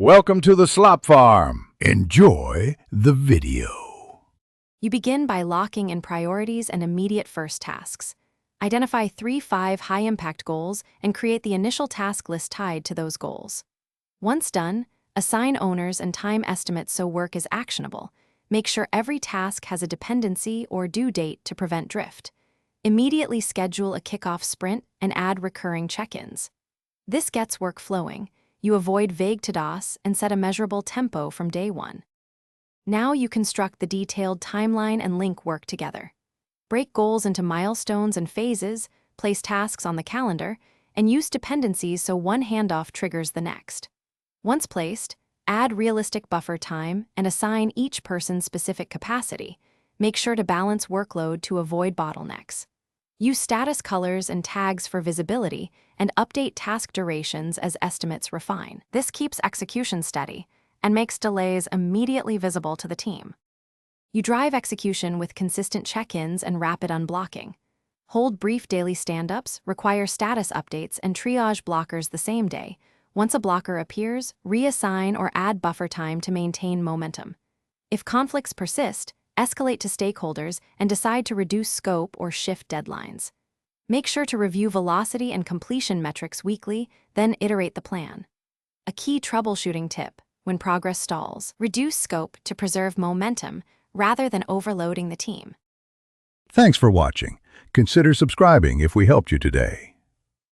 Welcome to the Slop Farm. Enjoy the video. You begin by locking in priorities and immediate first tasks. Identify 3-5 high-impact goals and create the initial task list tied to those goals. Once done, assign owners and time estimates so work is actionable. Make sure every task has a dependency or due date to prevent drift. Immediately schedule a kickoff sprint and add recurring check-ins. This gets work flowing. You avoid vague TDOS and set a measurable tempo from day one. Now you construct the detailed timeline and link work together. Break goals into milestones and phases, place tasks on the calendar, and use dependencies so one handoff triggers the next. Once placed, add realistic buffer time and assign each person specific capacity. Make sure to balance workload to avoid bottlenecks. Use status colors and tags for visibility and update task durations as estimates refine. This keeps execution steady and makes delays immediately visible to the team. You drive execution with consistent check-ins and rapid unblocking. Hold brief daily stand-ups, require status updates, and triage blockers the same day. Once a blocker appears, reassign or add buffer time to maintain momentum. If conflicts persist, escalate to stakeholders and decide to reduce scope or shift deadlines. Make sure to review velocity and completion metrics weekly, then iterate the plan. A key troubleshooting tip: when progress stalls, reduce scope to preserve momentum rather than overloading the team. Thanks for watching. Consider subscribing if we helped you today.